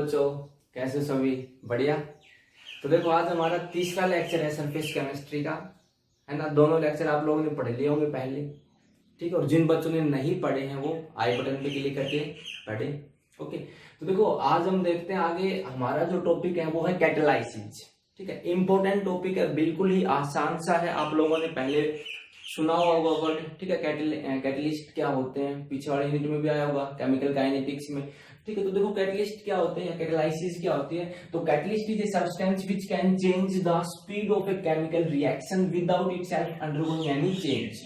बच्चों, कैसे हो सभी? बढ़िया। तो देखो, आज हमारा तीसरा लेक्चर है सरफेस केमिस्ट्री का, है ना। दोनों लेक्चर आप लोगों ने पढ़ लिए होंगे पहले, ठीक है। और जिन बच्चों ने नहीं पढ़े हैं वो आई बटन पे क्लिक करके पढ़े। ओके, तो देखो आज हम देखते हैं आगे। हमारा जो टॉपिक है वो है कैटालाइसिस, ठीक है। इंपॉर्टेंट टॉपिक है, बिल्कुल ही आसान सा है। आप लोगों ने पहले सुना होगा वर्ड, ठीक है। कैटलिस्ट क्या होते हैं, पीछे वाले यूनिट में भी आया होगा, केमिकल काइनेटिक्स में, ठीक है। तो देखो कैटलिस्ट क्या होते हैं, कैटालाइसिस क्या होती है। तो catalyst is a substance which can change the speed of a chemical reaction without itself undergoing any change.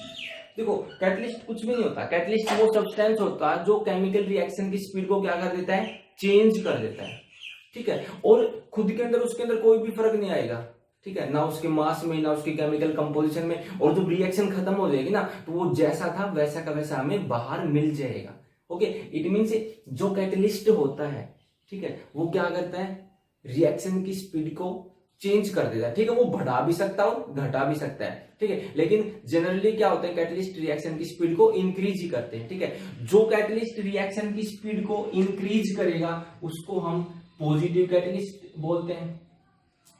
देखो कैटलिस्ट कुछ भी नहीं होता। कैटलिस्ट वो सब्सटेंस होता है जो केमिकल रिएक्शन की स्पीड को क्या कर देता है, चेंज कर देता है, ठीक है। और खुद के अंदर उसके अंदर कोई भी फर्क नहीं आएगा, ठीक है, ना उसके मास में ना उसकी केमिकल कंपोजिशन में। और जब रिएक्शन खत्म हो जाएगी ना, तो वो जैसा था वैसा का वैसा हमें बाहर मिल जाएगा। ओके, इट मीन्स जो कैटलिस्ट होता है, ठीक है, वो क्या करता है, रिएक्शन की स्पीड को चेंज कर देता है, ठीक है। वो बढ़ा भी सकता हो घटा भी सकता है, ठीक है। लेकिन जनरली क्या होता है, कैटलिस्ट रिएक्शन की स्पीड को इंक्रीज ही करते हैं, ठीक है। जो कैटलिस्ट रिएक्शन की स्पीड को इंक्रीज करेगा उसको हम पॉजिटिव कैटलिस्ट बोलते हैं,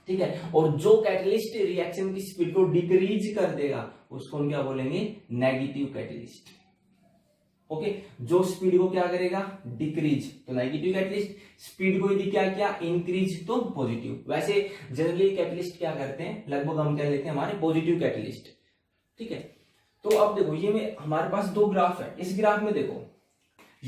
ठीक है। और जो कैटलिस्ट रिएक्शन की स्पीड को डिक्रीज कर देगा उसको हम क्या बोलेंगे, नेगेटिव कैटलिस्ट। ओके, जो स्पीड को क्या करेगा, डिक्रीज, तो नेगेटिव कैटलिस्ट। स्पीड को यदि क्या किया, इंक्रीज, तो पॉजिटिव। वैसे जनरली कैटलिस्ट क्या करते हैं, लगभग हम क्या लेते हैं हमारे पॉजिटिव कैटलिस्ट, ठीक है। तो अब देखो ये में हमारे पास दो ग्राफ है। इस ग्राफ में देखो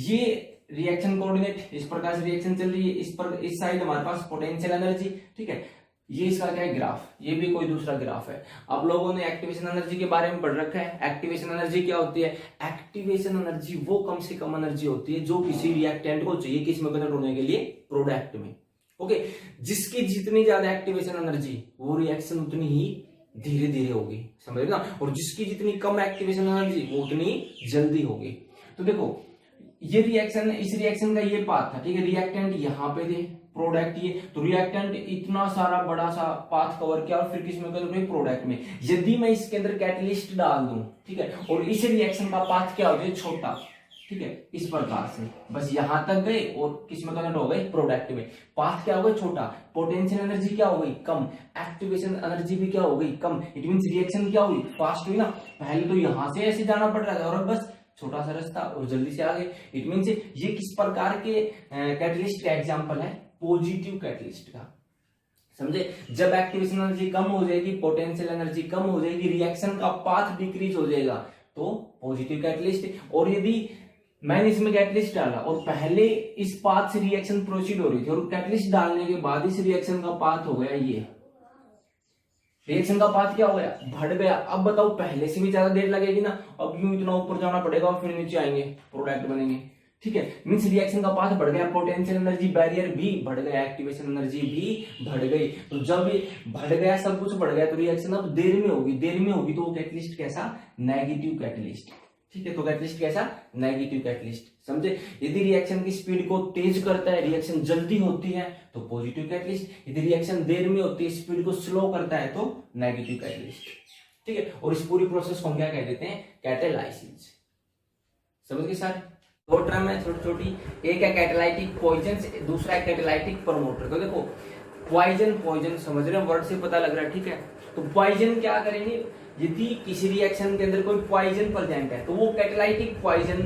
ये रिएक्शन कोऑर्डिनेट, इस प्रकार से रिएक्शन चल रही है। इस साइड हमारे पास पोटेंशियल एनर्जी, ठीक है। ये इसका क्या है, ग्राफ। ये भी कोई दूसरा ग्राफ है। आप लोगों ने एक्टिवेशन एनर्जी के बारे में पढ़ रखा है। एक्टिवेशन एनर्जी क्या होती है, एक्टिवेशन एनर्जी वो कम से कम एनर्जी होती है जो किसी रिएक्टेंट को चाहिए किस में कन्वर्ट होने के लिए, प्रोडक्ट में। ओके, जिसकी जितनी ज्यादा एक्टिवेशन एनर्जी वो रिएक्शन उतनी ही धीरे धीरे होगी, समझ ना। और जिसकी जितनी कम एक्टिवेशन एनर्जी वो उतनी जल्दी होगी। तो देखो ये रिएक्शन, इस रिएक्शन का ये पाथ था, ठीक है। रिएक्टेंट यहाँ पे थे, प्रोडक्ट ये, तो रिएक्टेंट इतना सारा बड़ा सा पाथ कवर किया और फिर किसमें कन्वर्ट, प्रोडक्ट में। यदि मैं इसके अंदर कैटलिस्ट डाल दूं, ठीक है, और इस रिएक्शन का पाथ क्या हो जाए, छोटा, ठीक है, इस प्रकार से बस यहां तक गए और किसमें कन्वर्ट हो गए, प्रोडक्ट में। पाथ क्या हो गया, छोटा। पोटेंशियल एनर्जी क्या हो गई, कम। एक्टिवेशन एनर्जी भी क्या हो गई, कम। इट मींस रिएक्शन क्या हुई, फास्ट हुई ना। पहले तो यहां से ऐसे जाना पड़ रहा था और अब बस छोटा सा रास्ता और जल्दी से आ गए। इट मींस ये किस प्रकार के कैटलिस्ट का एग्जांपल है, पॉजिटिव कैटलिस्ट का, समझे। जब एक्टिवेशन एनर्जी कम हो जाएगी, पोटेंशियल एनर्जी कम हो जाएगी, रिएक्शन का पाथ डिक्रीज हो जाएगा, तो पॉजिटिव कैटलिस्ट। और यदि मैंने इसमें कैटलिस्ट डाला और पहले इस पाथ से रिएक्शन प्रोसीड हो रही थी और कैटलिस्ट डालने के बाद इस रिएक्शन का पाथ हो गया, ये रिएक्शन का पाथ क्या हो गया, बढ़ गया। अब बताओ पहले से भी ज्यादा देर लगेगी ना, अब यूं इतना ऊपर जाना पड़ेगा और फिर नीचे आएंगे, प्रोडक्ट बनेंगे, ठीक है। मींस रिएक्शन का पाथ बढ़ गया, पोटेंशियल एनर्जी बैरियर भी बढ़ गया, एक्टिवेशन एनर्जी भी बढ़ गई। तो जब ये बढ़ गया, सब कुछ बढ़ गया, तो रिएक्शन अब देर में होगी। देर में होगी तो वो कैटलिस्ट कैसा, नेगेटिव कैटलिस्ट, ठीक है। तो कैटलिस्ट कैसा, नेगेटिव कैटलिस्ट, समझे। यदि रिएक्शन की स्पीड को तेज करता है, रिएक्शन जल्दी होती है, तो पॉजिटिव कैटलिस्ट। यदि रिएक्शन देर में होती है, स्पीड को स्लो करता है, तो नेगेटिव कैटलिस्ट, ठीक है। और इस पूरी प्रोसेस को हम क्या कह देते हैं, कैटालाइसिस। समझ गए सर। दो टर्म है छोटी छोटी, एक है कैटालाइटिक पॉइजन, दूसरा है कैटालाइटिक प्रमोटर। तो देखो पॉइजन समझ रहे हैं, वर्ड से पता लग रहा है, ठीक है। तो पॉइजन क्या करेंगे, यदि किसी रिएक्शन के अंदर कोई पॉइजन प्रेजेंट है तो वो कैटालाइटिक पॉइजन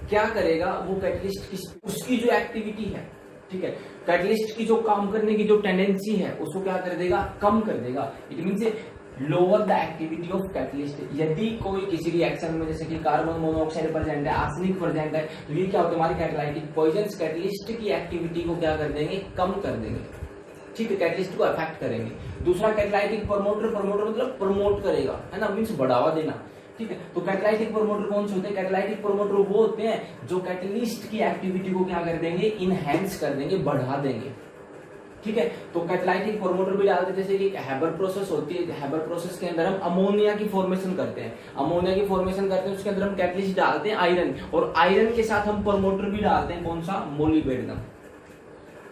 क्या करेगा, वो कैटलिस्ट की उसकी जो एक्टिविटी है, ठीक है, कैटलिस्ट की जो काम करने की जो टेंडेंसी है उसको क्या कर देगा, कम कर देगा। It means lower the activity of catalyst. यदि कोई किसी रिएक्शन में जैसे कि कार्बन मोनोऑक्साइड प्रेजेंट है, आर्सेनिक प्रेजेंट है, तो ये क्या होता है, हमारी कैटालाइटिक पॉइजन कैटलिस्ट की एक्टिविटी को क्या कर देंगे, कम कर देंगे, ठीक है, कैटलिस्ट को अफेक्ट करेंगे। दूसरा कैटालाइटिक प्रमोटर, प्रमोटर मतलब प्रमोट करेगा, है ना, मींस बढ़ावा देना, ठीक है। तो कैटालाइटिक प्रमोटर कौन से होते हैं, कैटालाइटिक प्रमोटर वो होते हैं जो कैटलिस्ट की एक्टिविटी को क्या कर देंगे, इनहेंस कर देंगे, बढ़ा देंगे, ठीक है। तो कैटालाइटिक प्रमोटर भी डालते हैं, जैसे कि हैबर प्रोसेस होती है, हैबर प्रोसेस के अंदर हम अमोनिया की फॉर्मेशन करते हैं, अमोनिया की फॉर्मेशन करते हैं, उसके अंदर हम कैटलिस्ट डालते हैं आयरन, और आयरन के साथ हम प्रमोटर भी डालते हैं, कौन सा, मोलिबेडिनम,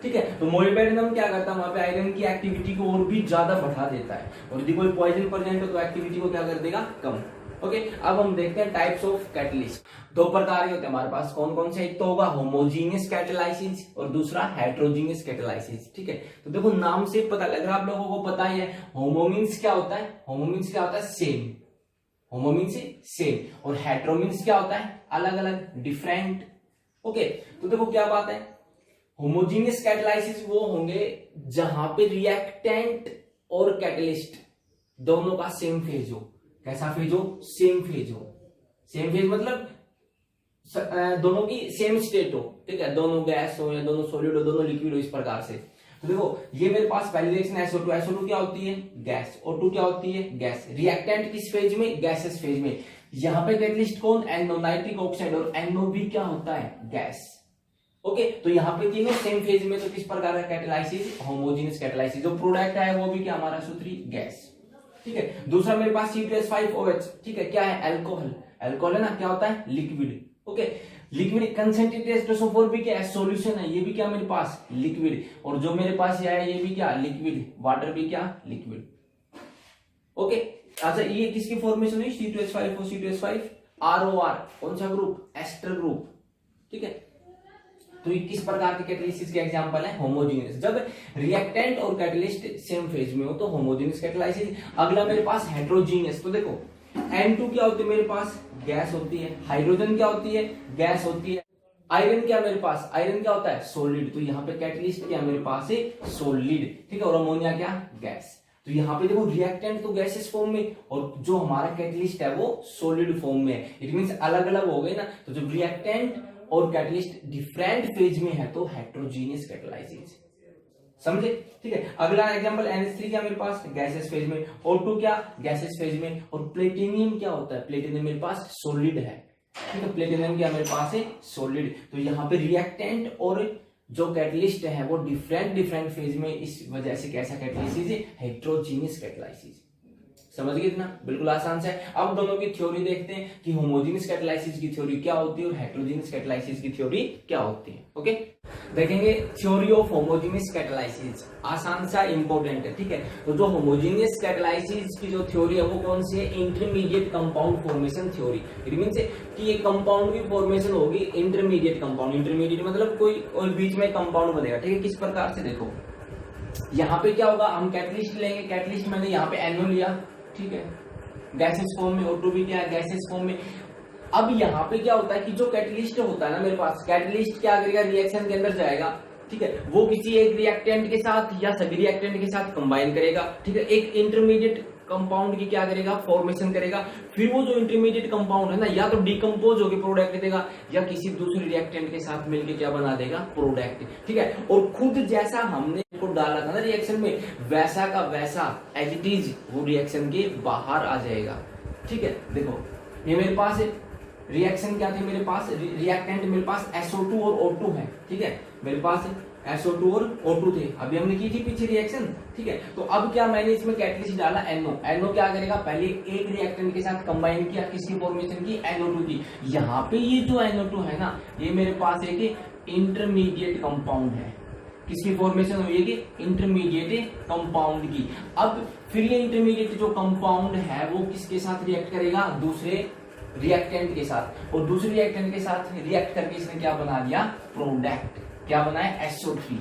ठीक है। तो मोलिबेडिनम क्या करता है, वहां पे आयरन की एक्टिविटी को और भी ज्यादा बढ़ा देता है। और यदि कोई पॉइजन प्रेजेंट हो तो एक्टिविटी को क्या कर देगा, कम। ओके, अब हम देखते हैं टाइप्स ऑफ कैटलिस्ट। दो प्रकार के होते हैं हमारे पास, कौन कौन से? एक तो होगा होमोजीनियस कैटालाइसिस और दूसरा हेटेरोजीनियस कैटालाइसिस। ठीक है, तो देखो नाम से पता लग रहा है, आप लोगों को पता ही है होमो मीन्स क्या होता है, होमो मीन्स क्या होता है? सेम, होमो मीन्स सेम, और हेटेरो मीन्स क्या होता है? अलग अलग, डिफरेंट। ओके, तो देखो क्या बात है, होमोजीनियस कैटालाइसिस वो होंगे जहां पे रिएक्टेंट और कैटलिस्ट दोनों का सेम फेज हो। कैसा फेज हो? सेम फेज हो। सेम फेज मतलब दोनों की सेम स्टेट हो। ठीक है, दोनों गैस हो या दोनों सॉलिड हो, दोनों लिक्विड हो, इस प्रकार से। तो देखो ये मेरे पास पहली रिएक्शन SO2, SO2 क्या होती है? गैस। O2 क्या होती है? गैस। रिएक्टेंट किस फेज में? गैसेस फेज में। यहां पे कैटलिस्ट कौन? NO, नाइट्रिक ऑक्साइड, और NO भी क्या होता है? गैस। ओके, तो यहाँ पे तीनों सेम फेज में, तो किस प्रकार का कैटालाइसिस? Homogeneous catalysis. जो प्रोडक्ट है वो भी क्या हमारा? SO3 gas. ठीक है, दूसरा मेरे पास C2H5OH। ठीक है, क्या है? अल्कोहल। अल्कोहल है ना, क्या होता है? Liquid. Okay, liquid concentrated H2SO4 भी क्या है? सॉल्यूशन है, ये भी क्या मेरे पास? लिक्विड। और जो मेरे पास ये है ये भी क्या? लिक्विड। वाटर भी क्या? लिक्विड। ओके, अच्छा ये किसकी फॉर्मेशन हुई? C2H5 और C2H5 ROR। कौन सा ग्रुप? Ester group. ठीक है, तो ये किस प्रकार के कैटालिसिस के एग्जांपल है? होमोजेनियस। जब रिएक्टेंट और कैटलिस्ट सेम फेज में हो तो होमोजेनियस कैटालाइसिस। अगला मेरे पास हेटेरोजीनियस। तो देखो N2 क्या होती है मेरे पास? गैस होती है। हाइड्रोजन क्या होती है? गैस होती है। आयरन क्या मेरे पास? आयरन क्या होता है? सॉलिड। तो यहाँ पे कैटलिस्ट क्या मेरे पास है? सॉलिड। ठीक है, और अमोनिया क्या? गैस। तो यहाँ पे देखो रिएक्टेंट तो गैसेस फॉर्म में और जो हमारा कैटलिस्ट है वो सॉलिड फॉर्म में है। इट मींस अलग अलग हो गए ना। तो जब रिएक्टेंट और कैटलिस्ट डिफरेंट फेज में है तो हेटेरोजीनियस कैटालाइसिस। समझे? ठीक है, अगला एग्जांपल NH3 क्या मेरे पास? गैसेस फेज में। O2 क्या? गैसेस फेज में। और प्लेटिनियम क्या होता है? प्लेटिनियम मेरे पास सॉलिड है। ठीक है, प्लेटिनियम क्या मेरे पास है? सॉलिड। तो यहाँ पे रिएक्टेंट और जो कैटलिस्ट है वो डिफरेंट फेज में, इस वजह से कैसा कैटालाइसिस है? Heterogeneous catalysis. समझ गए इतना? बिल्कुल आसान से। अब दोनों की थ्योरी देखते हैं कि होमोजेनियस कैटालाइसिस की थ्योरी क्या होती है और हेटेरोजेनियस कैटालाइसिस की थ्योरी क्या होती है। ओके, देखेंगे थ्योरी ऑफ होमोजेनियस कैटालाइसिस। आसान सा, इंपॉर्टेंट है। ठीक है, तो जो होमोजेनियस कैटालाइसिस की जो थ्योरी है वो कौन सी है? Intermediate compound formation theory. It means कि एक कंपाउंड की फॉर्मेशन होगी इंटरमीडिएट कंपाउंड। इंटरमीडिएट मतलब कोई और बीच में कंपाउंड बनेगा। ठीक है, किस प्रकार से? देखो यहाँ पे क्या होगा, हम कैटलिस्ट लेंगे। कैटलिस्ट मैंने यहाँ पे NO लिया। ठीक है, गैसेस फॉर्म में। O2 भी क्या है? गैसेस फॉर्म में। अब यहाँ पे क्या होता है कि जो कैटलिस्ट होता है ना मेरे पास, कैटलिस्ट क्या करेगा? रिएक्शन के अंदर जाएगा। ठीक है, वो किसी एक रिएक्टेंट के साथ या सभी रिएक्टेंट के साथ कंबाइन करेगा। ठीक है, एक इंटरमीडिएट कंपाउंड की क्या करेगा? फॉर्मेशन करेगा। फिर वो जो इंटरमीडिएट कंपाउंड है ना, या तो डिकम्पोज होकर प्रोडक्ट देगा या किसी दूसरे रिएक्टेंट के साथ मिलकर क्या बना देगा? प्रोडक्ट। ठीक है, और खुद जैसा हमने को डाला था ना रिएक्शन में, वैसा का वैसा एज इट इज वो रिएक्शन के बाहर आ जाएगा। ठीक है, देखो ये मेरे पास रिएक्शन क्या थी? मेरे पास रिएक्टेंट मेरे पास SO2 और O2 है। ठीक है, मेरे पास SO2 और O2 थे, अभी हमने की थी पीछे रिएक्शन। ठीक है, तो अब क्या मैंने इसमें कैटलिस्ट डाला? NO। NO क्या करेगा? पहले एक रिएक्टेंट के साथ कंबाइन किया, किसकी फॉर्मेशन की? NO2 की। यहाँ पे ये जो NO2 है ना, ये मेरे पास एक इंटरमीडिएट कंपाउंड है। किसकी फॉर्मेशन हुई है? कि इंटरमीडिएट कंपाउंड की। अब फिर ये इंटरमीडिएट जो कंपाउंड है वो किसके साथ रिएक्ट करेगा? दूसरे रिएक्टेंट के साथ। और दूसरे रिएक्टेंट के साथ रिएक्ट करके इसने क्या बना दिया? प्रोडक्ट। क्या बनाया? SO3।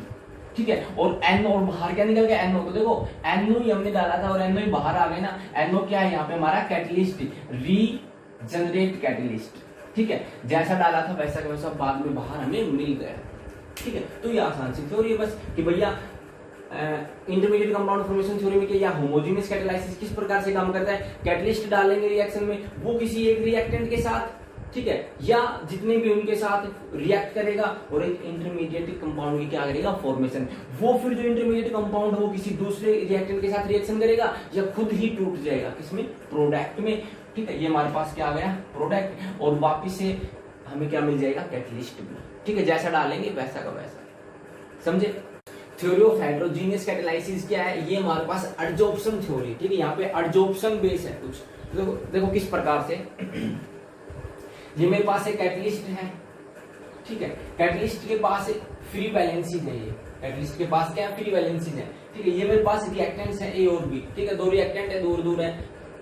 ठीक है, और NO, और बाहर क्या निकल गया? NO। तो देखो NO ही हमने डाला था और NO ही बाहर आ गए ना। NO क्या है यहाँ पे? हमारा कैटलिस्ट, रीजनरेट कैटलिस्ट। ठीक है, जैसा डाला था वैसा का वैसा बाद में बाहर हमें मिल गया। ठीक है, तो ये आसान सी थ्योरी है बस कि भैया इंटरमीडिएट कंपाउंड फॉर्मेशन थ्योरी में क्या होमोजेनियस कैटालाइसिस किस प्रकार से काम करता है? कैटलिस्ट डालेंगे रिएक्शन में, वो किसी एक रिएक्टेंट के साथ, ठीक है, या जितने भी उनके साथ रिएक्ट करेगा और एक इंटरमीडिएट कंपाउंड की क्या करेगा? फॉर्मेशन। वो फिर जो इंटरमीडिएट कंपाउंड है वो किसी दूसरे रिएक्टेंट के साथ रिएक्शन करेगा या खुद ही टूट जाएगा। किसमें? प्रोडक्ट में। ठीक है, ये हमारे पास क्या आ गया? प्रोडक्ट। और वापिस से हमें क्या मिल जाएगा? कैटलिस्ट में। ठीक है, जैसा डालेंगे वैसा का वैसा। समझे? थ्योरी ऑफ हेटेरोजीनियस कैटालाइसिस क्या है? ये हमारे पास एडजॉर्प्शन थ्योरी। ठीक है, यहाँ पे एडजॉर्प्शन बेस है कुछ। देखो किस प्रकार से ये मेरे पास एक कैटलिस्ट है। ठीक है, कैटलिस्ट के पास एक फ्री वैलेंसीज है। ये कैटलिस्ट के पास क्या है? फ्री वैलेंसीज है। ठीक है, ये मेरे पास रिएक्टेंट्स है A और B। ठीक है, दो रिएक्टेंट है, दूर दूर है।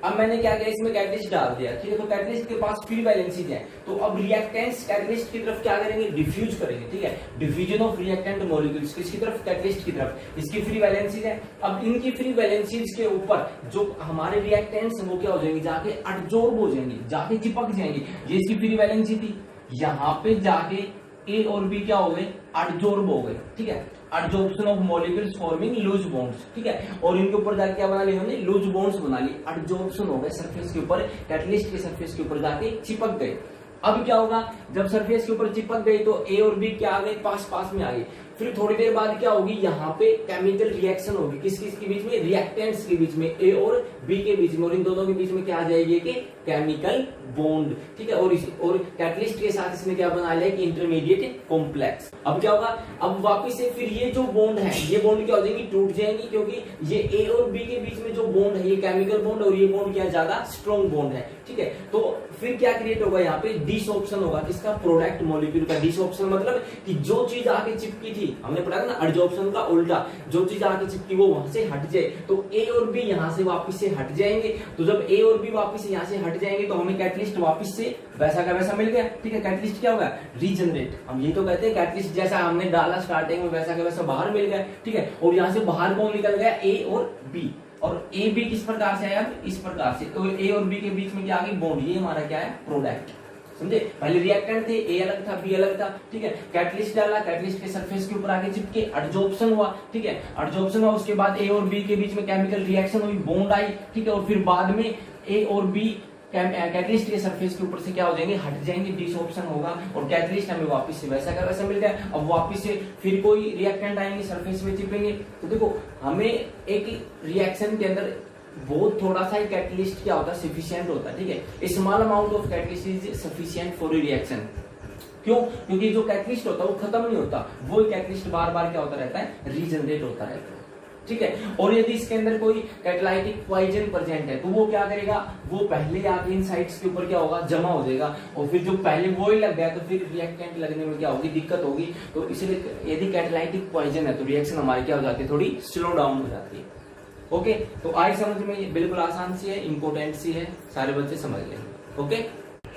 अब मैंने क्या किया, इसमें कैटलिस्ट डाल दिया, ठीक है। तो कैटलिस्ट के पास फ्री वैलेंसीज है, तो अब रिएक्टेंट्स कैटलिस्ट की तरफ क्या करेंगे, डिफ्यूज करेंगे, ठीक है। डिफ्यूजन ऑफ रिएक्टेंट मॉलिक्यूल्स किसकी तरफ, कैटलिस्ट की तरफ, इसकी फ्री वैलेंसीज है। अब इनकी फ्री वैलेंसीज के ऊपर जो हमारे रिएक्टेंट्स वो क्या हो जाएंगे, जाके एडजॉर्ब हो जाएंगे, जाके चिपक जाएंगे। ये इसकी फ्री वैलेंसी थी, यहाँ पे जाके ए और बी क्या हो गए, एडजॉर्ब हो गए, ठीक है। Adsorption of molecules forming loose bonds, ठीक है। और इनके ऊपर जाके क्या बना लिया हमने, लूज बॉन्ड्स बना लिए, एडजॉर्प्शन हो गए सरफेस के ऊपर, कैटलिस्ट के सरफेस के ऊपर जाके चिपक गए। अब क्या होगा, जब सरफेस के ऊपर चिपक गई तो ए और बी क्या आ गए, पास पास में आ गए। फिर थोड़ी देर बाद क्या होगी, यहाँ पे केमिकल रिएक्शन होगी, किस किस के बीच में, रिएक्टेंट्स के बीच में, ए और बी के बीच में, और इन दोनों के बीच में क्या आ जाएगी कि केमिकल बॉन्ड, ठीक है। और कैटलिस्ट के साथ इसमें क्या बना लिया कि इंटरमीडिएट कॉम्प्लेक्स। अब क्या होगा, अब वापस से फिर ये जो बॉन्ड है, ये बॉन्ड क्या हो जाएंगी, टूट जाएंगी, क्योंकि ये ए और बी के बीच में जो बॉन्ड है ये केमिकल बॉन्ड, और ये बॉन्ड क्या ज्यादा स्ट्रॉन्ग बॉन्ड है, ठीक है। तो फिर क्या क्रिएट होगा, यहाँ पे डिसऑप्शन होगा, किसका, प्रोडक्ट मॉलिक्यूल का। डिसऑप्शन मतलब कि जो चीज आके चिपकी थी, हमने पढ़ा था ना एडजॉर्प्शन का उल्टा, जो चीज आके चिपकी वो वहां से हट जाए, तो ए और बी यहाँ से वापस से हट जाएंगे। तो जब ए और बी वापस से यहाँ से हट जाएंगे तो हमें कैटलिस्ट वापस से वैसा का वैसा मिल गया, ठीक है। कैटलिस्ट क्या होगा, रीजनरेट। हम ये तो कहते हैं कैटलिस्ट जैसा हमने डाला स्टार्टिंग में वैसा का वैसा बाहर मिल गया, ठीक है। और यहाँ से बाहर कौन निकल गया, ए और बी। और ए बी किस प्रकार से आया, इस प्रकार से। तो ए और बी के बीच में क्या आ गई, बॉन्ड। ये हमारा क्या है, प्रोडक्ट, समझे। पहले रिएक्टेंट थे, ए अलग था, बी अलग था, ठीक है। कैटलिस्ट डाला, कैटलिस्ट के सरफेस के ऊपर आके चिपके, एडजॉर्प्शन हुआ, ठीक है। एडजॉर्प्शन हुआ, उसके बाद ए और बी के बीच में केमिकल रिएक्शन हुई, बॉन्ड आई, ठीक है। और फिर बाद में ए और बी कैटलिस्ट के सरफेस के ऊपर से क्या हो जाएंगे, हट जाएंगे, डिसऑप्शन होगा, और कैटलिस्ट हमें वापस से वैसा का वैसा मिल गया। अब वापस से फिर कोई रिएक्टेंट आएंगे, सरफेस में चिपेंगे। तो देखो हमें एक रिएक्शन के अंदर बहुत थोड़ा सा कैटलिस्ट क्या होता है, सफिशिएंट होता है, ठीक है। Small amount of catalyst is sufficient for a reaction. क्यों, क्योंकि जो कैटलिस्ट होता है वो खत्म नहीं होता, वो कैटलिस्ट बार बार क्या होता रहता है, रीजनरेट होता रहता है, ठीक है। और यदि इसके अंदर कोई कैटालाइटिक पॉइजन प्रेजेंट है तो वो क्या करेगा, वो पहले आके इन साइट्स के ऊपर क्या होगा, जमा हो जाएगा। और फिर जो पहले वो ही लग गया तो फिर रिएक्टेंट लगने में क्या होगी, दिक्कत होगी। तो इसलिए यदि कैटालाइटिक पॉइजन है तो रिएक्शन हमारी क्या हो जाती है, थोड़ी स्लो डाउन हो जाती है। ओके, तो आई समझ में, ये बिल्कुल आसान सी है, इंपोर्टेंट सी है, सारे बच्चे समझ लेंगे। ओके,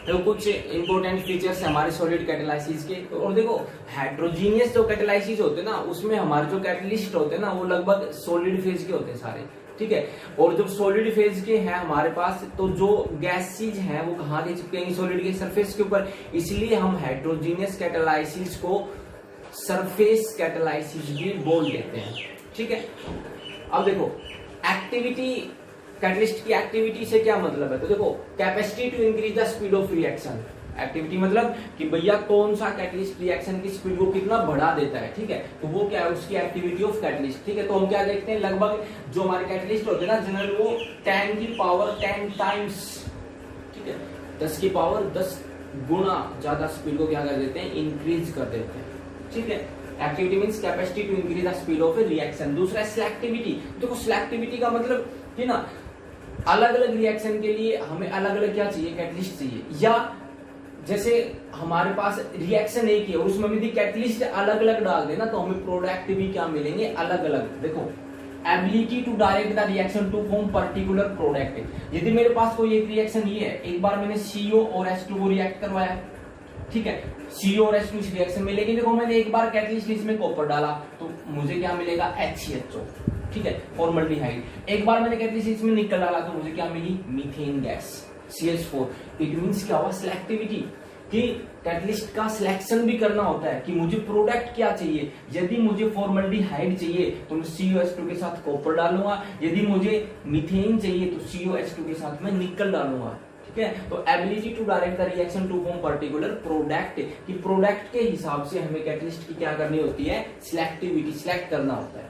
तो कुछ इंपोर्टेंट फीचर्स है हमारे सॉलिड कैटालाइसिस के। और देखो हेट्रोजीनियस जो कैटालाइसिस होते हैं ना, उसमें हमारे जो कैटलिस्ट होते हैं ना वो लगभग सॉलिड फेज के होते हैं सारे, ठीक है। और जब सॉलिड फेज के हैं हमारे पास, तो जो गैसेज हैं वो कहाँ के चिपकेंगे, सॉलिड के सरफेस के ऊपर। इसलिए हम हेट्रोजीनियस कैटालाइसिस को सरफेस कैटालाइसिस भी बोल देते हैं, ठीक है। अब देखो एक्टिविटी, कैटलिस्ट की एक्टिविटी से क्या मतलब है, तो देखो capacity to increase the speed of reaction. Activity मतलब कि भैया कौन सा कैटलिस्ट रिएक्शन की स्पीड को कितना बढ़ा देता है, ठीक है। तो वो क्या है, उसकी एक्टिविटी ऑफ कैटलिस्ट, ठीक है। तो हम क्या देखते हैं, लगभग जो हमारे कैटलिस्ट होते हैं ना जनरल, वो 10 की पावर 10 टाइम्स, ठीक है, 10 की पावर 10 गुना ज्यादा स्पीड को क्या कर देते हैं, इंक्रीज कर देते हैं, ठीक है। Activity means capacity to increase the speed of a reaction. दूसरा सिलेक्टिविटी। देखो सिलेक्टिविटी का मतलब कि ना अलग अलग रिएक्शन के लिए हमें अलग अलग क्या चाहिए, कैटलिस्ट चाहिए। या जैसे हमारे पास रिएक्शन एक ही है और उसमें यदि कैटलिस्ट अलग अलग डाल देना तो हमें प्रोडक्ट भी क्या मिलेंगे, अलग अलग। देखो ability to direct the reaction to form particular product. यदि मेरे पास कोई एक रिएक्शन ये है, एक बार मैंने CO और H2 को रिएक्ट करवाया, ठीक है, CO और H2 इस रिएक्शन में, लेकिन देखो मैंने एक बार कैटलिस्ट इसमें कॉपर डाला तो मुझे क्या मिलेगा, HCHO, ठीक है, फॉर्मल्डिहाइड। एक बार मैंने कैटलिस्ट इसमें निकल डाला तो मुझे क्या मिली, methane gas, CH4। It means क्या हुआ, सिलेक्टिविटी, कि कैटलिस्ट का सिलेक्शन भी करना होता है कि मुझे प्रोडक्ट क्या चाहिए। यदि मुझे फॉर्मल्डिहाइड चाहिए तो मैं COH2 के साथ कॉपर डालूंगा, यदि मुझे मीथेन चाहिए तो COH2 के साथ मैं निकल डालूंगा, ठीक है। तो ability to direct the reaction to form particular product, कि प्रोडक्ट के हिसाब से हमें कैटलिस्ट की क्या करनी होती है, सिलेक्टिविटी, सिलेक्ट करना होता है,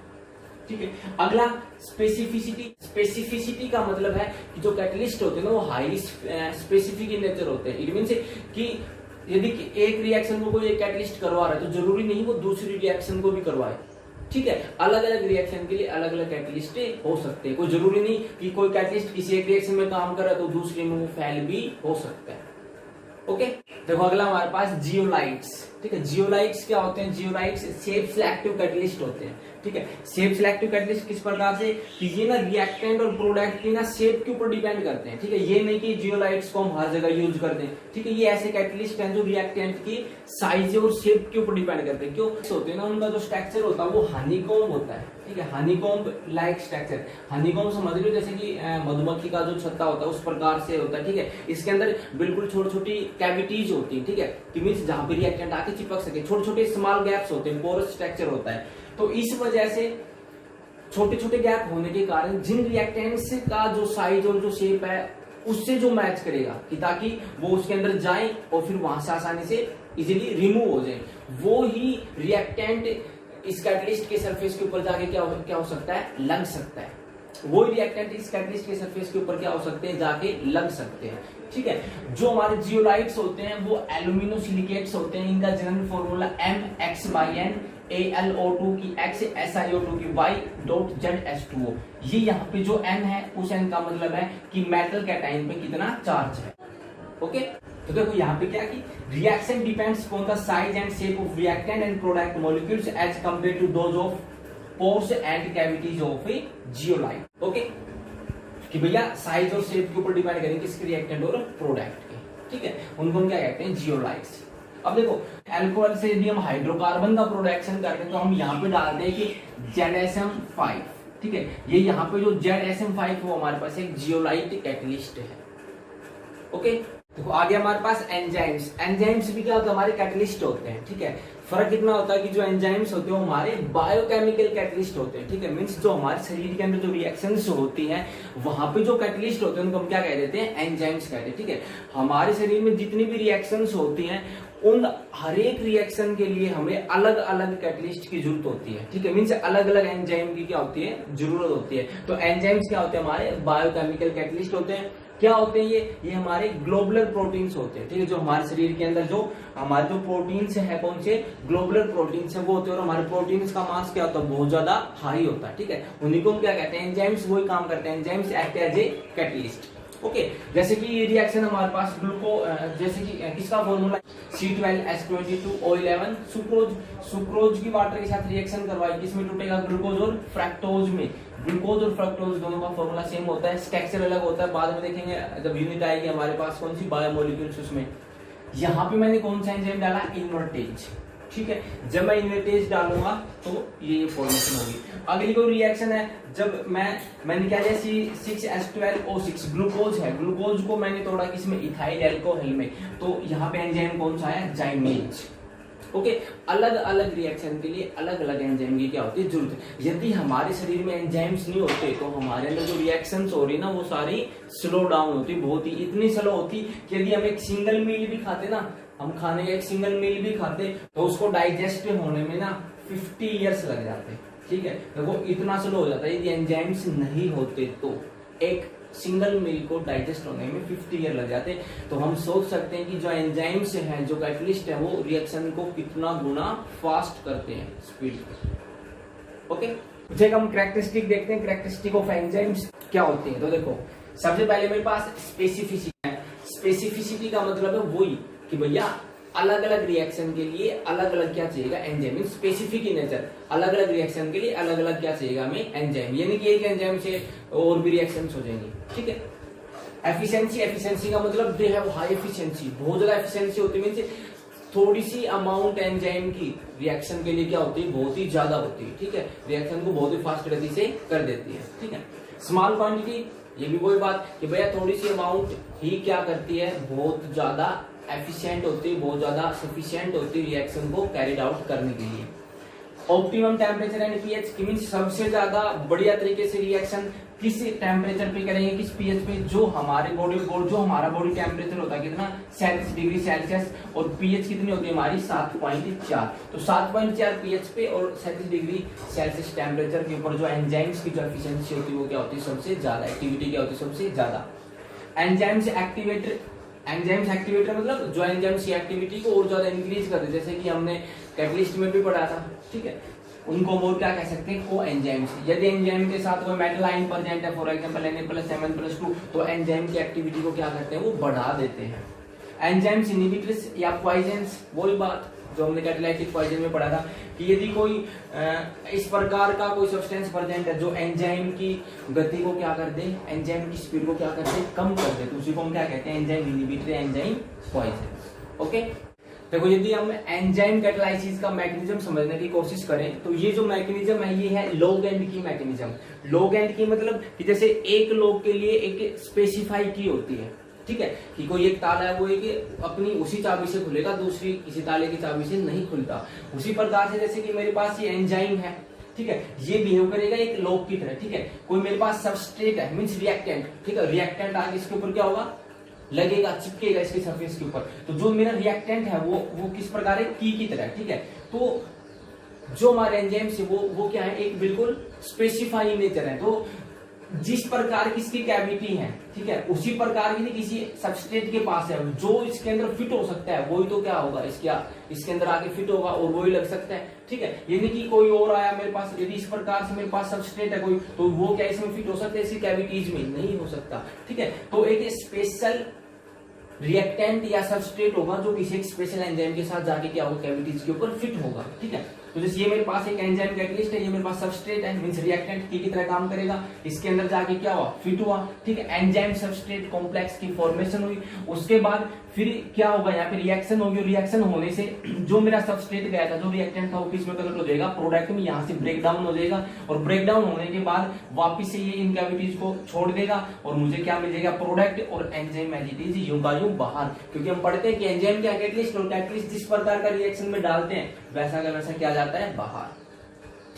ठीक है। अगला स्पेसिफिसिटी। स्पेसिफिसिटी का मतलब है कि जो कैटलिस्ट होते हैं ना वो हाई स्पेसिफिक इन नेचर होते हैं। इट मींस कि यदि एक रिएक्शन को कोई एक कैटलिस्ट करवा रहा है तो जरूरी नहीं वो दूसरी रिएक्शन को भी करवाए, ठीक है। अलग अलग रिएक्शन के लिए अलग अलग कैटलिस्ट हो सकते हैं। कोई जरूरी नहीं कि कोई कैटलिस्ट किसी एक रिएक्शन में काम कर रहा है तो दूसरे में वो फेल भी हो सकता है। ओके, देखो अगला हमारे पास जियोलाइट्स, ठीक है। जियोलाइट्स क्या होते हैं? जियोलाइट्स शेप सिलेक्टिव कैटलिस्ट होते हैं, ठीक है। शेप सिलेक्टिव कैटलिस्ट किस प्रकार से कि ये ना रिएक्टेंट और प्रोडक्ट की ना शेप के ऊपर डिपेंड करते हैं, ठीक है। ये नहीं कि जियोलाइट्स को हम हर जगह यूज करते हैं, ठीक है। ये ऐसे कैटलिस्ट हैं जो रिएक्टेंट की साइज और शेप के ऊपर डिपेंड करते हैं। क्यों होते हैं ना, उनका जो स्ट्रक्चर होता है वो हनीकॉम्ब होता है, ठीक है। हनीकॉम्ब लाइक स्ट्रक्चर, हनीकॉम्ब समझ लो जैसे कि मधुमक्खी का जो छत्ता होता है उस प्रकार से होता है, ठीक है। इसके अंदर बिल्कुल छोटी छोटी कैविटीज होती है, ठीक है, कि मींस जहां पे रिएक्टेंट आके चिपक सके, छोटे छोटे स्मॉल गैप्स होते हैं, पोरस स्ट्रक्चर होता है। तो इस वजह से छोटे छोटे गैप होने के कारण जिन रिएक्टेंट्स का जो साइज और जो शेप है उससे जो मैच करेगा कि ताकि वो उसके अंदर जाए और फिर वहां से आसानी से इजीली रिमूव हो जाए, वो ही रिएक्टेंट इस कैटलिस्ट के सरफेस के ऊपर जाके क्या हो सकता है, लग सकता है। वो रिएक्टेंट इस कैटलिस्ट के सरफेस के ऊपर क्या हो सकते हैं, जाके लग सकते हैं, ठीक है। जो हमारे जियोलाइट्स होते हैं वो एल्यूमिनो सिलिकेट्स होते हैं। इनका जनरल फॉर्मूला MX/N AlO2 की X SiO2 की Y डॉट ZH2O। ये यहाँ पे जो N है उस N का मतलब है कि मेटल कैटाइन पे कितना चार्ज है, ओके। तो देखो यहाँ पे क्या कि reaction depends on the size and shape of reactant and product molecules as compare to those of pores and cavities of a zeolite, okay. कि भैया साइज और शेप के ऊपर डिपेंड करेंगे किसके, रिएक्टेंट और प्रोडक्ट के, ठीक है। उनको हम क्या कहते हैं, जियोलाइट्स। अब देखो अल्कोहल से यदि हम हाइड्रोकार्बन का प्रोडक्शन करते हैं तो हम यहाँ पे डालते हैं कि ZSM5, ठीक है। ये यहाँ पे जो ZSM5 वो हमारे पास एक जियोलाइट कैटलिस्ट है, ओके। देखो आगे हमारे पास एंजाइम्स। एंजाइम्स भी क्या होता है, हमारे कैटलिस्ट होते हैं, ठीक है। फर्क इतना होता है कि जो एंजाइम्स होते हैं वो हमारे बायोकेमिकल कैटलिस्ट होते हैं, ठीक है। मींस जो हमारे शरीर के अंदर जो रिएक्शंस होती हैं वहां पे जो कैटलिस्ट होते हैं उनको हम क्या कह देते हैं, एंजाइम्स कहते हैं, ठीक है। हमारे शरीर में जितनी भी रिएक्शंस होती हैं उन हर एक रिएक्शन के लिए हमें अलग अलग कैटलिस्ट की जरूरत होती है, ठीक है। मींस अलग अलग एंजाइम की क्या होती है, जरूरत होती है। तो एंजाइम्स क्या होते हैं, हमारे बायोकेमिकल कैटलिस्ट होते हैं। क्या होते हैं ये हमारे ग्लोबुलर प्रोटीन्स होते हैं, ठीक है। जो हमारे शरीर के अंदर जो हमारे जो प्रोटीन्स है, कौन से, ग्लोबुलर प्रोटीन्स है वो होते हैं। और हमारे प्रोटीन्स का मास क्या होता है, बहुत ज्यादा हाई होता है, ठीक है। उन्हीं को हम क्या कहते हैं, एंजाइम्स। वही काम करते हैं, enzymes act as a catalyst, okay. जैसे कि ये रिएक्शन हमारे पास जैसे कि किसका फॉर्मूला, C12H22O11 सुक्रोज। सुक्रोज की वाटर के साथ रिएक्शन करवाई, किसमें टूटेगा, ग्लूकोज और फ्रक्टोज में। ग्लूकोज और फ्रक्टोज दोनों का फॉर्मूला सेम होता है, स्ट्रक्चर अलग होता है। बाद में देखेंगे जब यूनिट आएगी हमारे पास कौन सी, बायोमोलिक्यूल्स। उसमें यहाँ पे मैंने कौन सा एंजाइम डाला, इन्वर्टेज, ठीक है। जब मैं इन्वर्टेज डालूंगा तो ये फॉर्मेशन होगी। अगली कोई रिएक्शन है, जब मैंने क्या लिया, C6H12O6 ग्लूकोज है। ग्लूकोज को मैंने तोड़ा किसमें, इथाइल एल्कोहल में। तो यहाँ पे एंजाइम कौन सा है, जाइमेज, ओके। अलग अलग रिएक्शन के लिए अलग अलग एंजाइम की क्या होती है, जरूरत है। यदि हमारे शरीर में एंजाइम्स नहीं होते तो हमारे अंदर जो रिएक्शंस हो रही ना वो सारी स्लो डाउन होती, बहुत ही इतनी स्लो होती कि यदि हम एक सिंगल मील भी खाते ना, हम खाने का एक सिंगल मील भी खाते तो उसको डाइजेस्ट होने में ना 50 ईयर्स लग जाते, ठीक है। देखो इतना स्लो हो जाता है। यदि एंजाइम्स नहीं होते तो एक सिंगल मील को डाइजेस्ट होने में 50 ईयर लग जाते। तो हम सोच सकते हैं कि जो एंजाइम्स हैं, जो कैटलिस्ट है, वो रिएक्शन को कितना गुना फास्ट करते हैं, स्पीड, ओके। जब हम कैरेक्टरिस्टिक देखते हैं, कैरेक्टरिस्टिक ऑफ एंजाइम्स क्या होती है, तो देखो सबसे पहले मेरे पास स्पेसिफिसिटी है। स्पेसिफिसिटी का मतलब है वही कि भैया अलग अलग रिएक्शन के लिए अलग अलग क्या चाहिएगा, एंजाइम। स्पेसिफिक इन नेचर, अलग अलग रिएक्शन के लिए अलग अलग क्या चाहिएगा हमें, एंजाइम। यानी कि एक एंजाइम से और भी रिएक्शंस हो जाएंगी, ठीक है। एफिशिएंसी, एफिशिएंसी का मतलब दे हैव हाई एफिशिएंसी, बहुत ज्यादा एफिशिएंसी होती है। मींस थोड़ी सी अमाउंट एंजाइम की रिएक्शन के लिए क्या होती है, बहुत ही ज्यादा होती है, ठीक है। रिएक्शन को बहुत ही फास्ट गति से कर देती है, ठीक है। स्मॉल क्वांटिटी, ये भी वही बात कि भैया थोड़ी सी अमाउंट ही क्या करती है, बहुत ज्यादा एफिशिएंट होती है, बहुत ज्यादा सफिशिएंट होती है रिएक्शन को कैरिड आउट करने के लिए। ऑप्टिमम टेम्परेचर एंड पीएच की मींस सबसे ज्यादा बढ़िया तरीके से रिएक्शन किस टेम्परेचर पे करेंगे, किस पीएच पे, जो हमारे जो हमारा बॉडी टेम्परेचर होता है कितना, 37 डिग्री सेल्सियस, और पीएच कितनी होती है हमारी, 7.4। तो 7.4 पीएच पे और 37 डिग्री सेल्सियस टेम्परेचर के ऊपर जो एंजाइम्स की जो एफिशिएंसी होती है वो क्या होती है, सबसे ज्यादा। एक्टिविटी क्या होती है, सबसे ज्यादा। एंजाइम्स एक्टिवेटर, एंजाइम्स एक्टिवेटर मतलब जो एंजाइम्स की एक्टिविटी को और ज्यादा इंक्रीज कर दे, जैसे कि हमने कैटलिस्ट में भी पढ़ा था, ठीक है। उनको और क्या कह सकते हैं, को एंजाइम्स। यदि एंजाइम के साथ कोई मेटल आयन प्रेजेंट है, फॉर एग्जांपल Na+Mn+2, तो एंजाइम की एक्टिविटी को क्या करते हैं, वो बढ़ा देते हैं, एंजाइम्स इनहिबिटर्स या पॉइजन्स, वही बात जो हमने कैटालाइटिक पॉइजन में पढ़ा था कि यदि कोई इस प्रकार का कोई सब्सटेंस प्रेजेंट है जो एंजाइम की गति को क्या कर दे, एंजाइम की स्पीड को क्या कर दे, कम कर दे, तो उसी को हम क्या कहते हैं, enzyme inhibitor, enzyme poison. Okay, देखो यदि हम एंजाइम कैटालाइसिस का मैकेनिज्म समझने की कोशिश करें तो ये जो मैकेनिज्म है ये है लॉग एंड की मैकेनिज्म। लॉग एंड की मतलब कि जैसे एक लॉग के लिए एक स्पेसिफाई की होती है, ठीक है, कि कोई एक ताला है वो एक अपनी उसी चाबी से खुलेगा, दूसरी किसी ताले की चाबी से नहीं खुलता। उसी प्रकार से जैसे कि मेरे पास ये एंजाइम है, ठीक है, ये बिहेव करेगा एक लॉग की तरह, ठीक है। कोई मेरे पास सबस्ट्रेट है मींस रिएक्टेंट, ठीक है, रिएक्टेंट आगे इसके ऊपर क्या होगा, लगेगा, चिपकेगा इसकी सरफेस के ऊपर। तो जो मेरा रिएक्टेंट है वो किस प्रकार है, की तरह, ठीक है। तो जो हमारे एंजाइम से वो क्या है, एक बिल्कुल स्पेसिफाई नेचर है। तो जिस प्रकार की इसकी कैविटी है, ठीक है, उसी प्रकार की किसी सबस्ट्रेट के पास है जो इसके अंदर फिट हो सकता है, वही तो क्या होगा, इसके अंदर आके फिट होगा और वही लग सकता है, ठीक है। यदि कि कोई और आया मेरे पास, यदि इस प्रकार से मेरे पास सबस्ट्रेट है कोई, तो वो क्या इसमें फिट हो सकता है, इसकी कैविटीज में नहीं हो सकता, ठीक है। तो एक स्पेशल रिएक्टेंट या सबस्ट्रेट होगा जो किसी एक स्पेशल एंजाइम के साथ जाके क्या होगा, कैविटीज के ऊपर फिट होगा, ठीक है। तो जैसे ये मेरे पास एक एंजाइम कैटलिस्ट है, ये मेरे पास सबस्ट्रेट है मींस रिएक्टेंट की तरह काम करेगा, इसके अंदर जाके क्या हुआ, फिट हुआ, ठीक है। एंजाइम सबस्ट्रेट कॉम्प्लेक्स की फॉर्मेशन हुई, उसके बाद फिर क्या होगा, यहाँ पे रिएक्शन होगी, रिएक्शन होने से जो मेरा सबस्ट्रेट गया था, जो रिएक्टेंट था वो किस में कन्वर्ट हो जाएगा, प्रोडक्ट में, यहाँ से ब्रेक डाउन हो जाएगा, और ब्रेक डाउन होने के बाद वापिस से ये इन कैविटीज को छोड़ देगा और मुझे क्या मिल जाएगा, प्रोडक्ट, और एंजाइम एज इट इज यूं का यूं बाहर। क्योंकि हम पढ़ते हैं कि एंजाइम क्या कैटलिस्ट और कैटलिस्ट जिस प्रकार का रिएक्शन में डालते हैं वैसा का वैसा क्या जाता है, बाहर,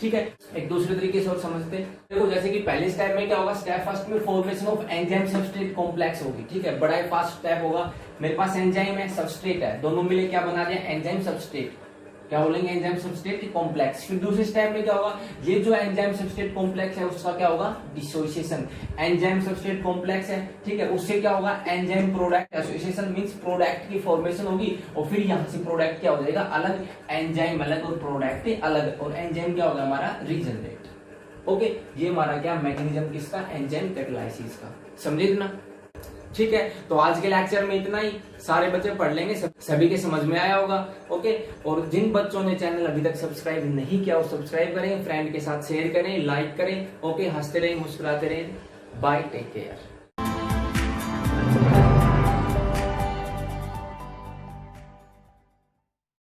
ठीक है। एक दूसरे तरीके से और समझते हैं, देखो जैसे कि पहले स्टेप में क्या होगा, स्टेप फर्स्ट में formation of enzyme substrate complex होगी, ठीक है, बड़ा ही फास्ट स्टेप होगा। मेरे पास एंजाइम है, सबस्ट्रेट है, दोनों मिले क्या बना दिया, एंजाइम सबस्ट्रेट, क्या बोलेंगे, एंजाइम सबस्ट्रेट कॉम्प्लेक्स। फिर दूसरे स्टेप में क्या होगा, ये जो एंजाइम सबस्ट्रेट कॉम्प्लेक्स है उसका क्या होगा, डिसोसिएशन। एंजाइम सबस्ट्रेट कॉम्प्लेक्स है, ठीक है, उससे क्या होगा, enzyme product, association means product की फॉर्मेशन होगी, और फिर यहाँ से प्रोडक्ट क्या हो जाएगा, अलग, एंजाइम अलग और प्रोडक्ट अलग, और एंजाइम क्या होगा हमारा, रीजनरेट। ओके, ये हमारा क्या मैकेनिज्म किसका, एंजाइम कैटालाइसिस का, समझे ना, ठीक है। तो आज के लेक्चर में इतना ही, सारे बच्चे पढ़ लेंगे, सभी के समझ में आया होगा। ओके, और जिन बच्चों ने चैनल अभी तक सब्सक्राइब नहीं किया वो सब्सक्राइब करें, फ्रेंड के साथ शेयर करें, लाइक करें। ओके, हंसते रहें, मुस्कुराते रहें। Bye, take care.